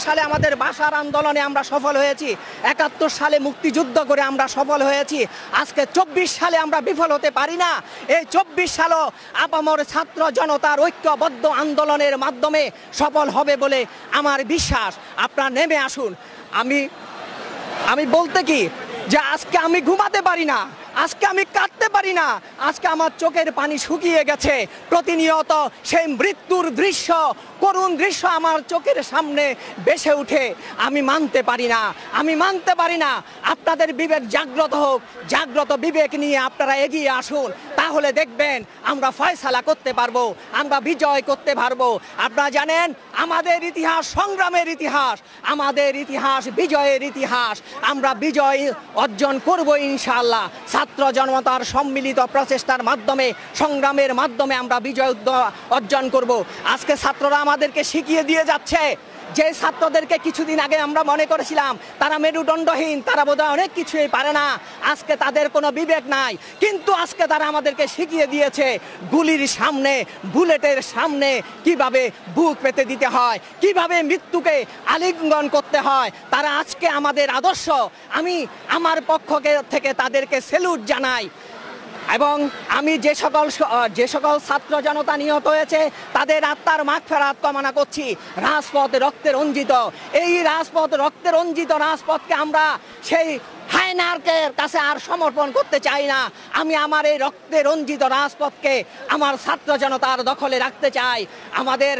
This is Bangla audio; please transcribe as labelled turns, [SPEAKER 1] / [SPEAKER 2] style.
[SPEAKER 1] সালে আমাদের ভাষার আন্দোলনে আমরা সফল হয়েছি, ৭১ সালে মুক্তিযুদ্ধ করে আমরা সফল হয়েছি। আজকে ২৪ সালে আমরা বিফল হতে পারি না। এই ২৪ সালও আপামর ছাত্র জনতার ঐক্যবদ্ধ আন্দোলনের মাধ্যমে সফল হবে বলে আমার বিশ্বাস। আপনারা নেমে আসুন। আমি বলতে কি যে আজকে আমি ঘুমাতে পারি না, আজকে আমি কাঁদতে পারি না, আজকে আমার চোখের পানি শুকিয়ে গেছে। প্রতিনিয়ত সেই মৃত্যুর দৃশ্য, করুণ দৃশ্য আমার চোখের সামনে ভেসে উঠে। আমি মানতে পারি না। আপনাদের বিবেক জাগ্রত হোক, জাগ্রত বিবেক নিয়ে আপনারা এগিয়ে আসুন। তাহলে দেখবেন আমরা ফয়সালা করতে পারবো, আমরা বিজয় করতে পারবো। আপনারা জানেন আমাদের ইতিহাস সংগ্রামের ইতিহাস, আমাদের ইতিহাস বিজয়ের ইতিহাস। আমরা বিজয় অর্জন করব ইনশাআল্লাহ। ছাত্র জনতার সম্মিলিত প্রচেষ্টার মাধ্যমে, সংগ্রামের মাধ্যমে আমরা বিজয় অর্জন করব। আজকে ছাত্ররা আমাদেরকে শিখিয়ে দিয়ে যাচ্ছে। যে ছাত্রদেরকে কিছুদিন আগে আমরা মনে করেছিলাম তারা মেরুদণ্ডহীন, তারা বোধহয় অনেক কিছুই পারে না, আজকে তাদের কোনো বিবেক নাই। কিন্তু আজকে তারা আমাদেরকে শিখিয়ে দিয়েছে গুলির সামনে, বুলেটের সামনে কিভাবে বুক পেতে দিতে হয়, কিভাবে মৃত্যুকে আলিঙ্গন করতে হয়। তারা আজকে আমাদের আদর্শ। আমি আমার পক্ষ থেকে তাদেরকে স্যালুট জানাই। এবং আমি যে সকল ছাত্র জনতা নিহত হয়েছে তাদের আত্মার মাগফিরাত কামনা করছি। রাজপথ রক্তে রঞ্জিত, এই রাজপথ রক্তে রঞ্জিত রাজপথকে আমরা সেই হায়নারকের কাছে আর সমর্পণ করতে চাই না। আমি আমার এই রক্তে রঞ্জিত রাজপথকে আমার ছাত্র জনতার দখলে রাখতে চাই। আমাদের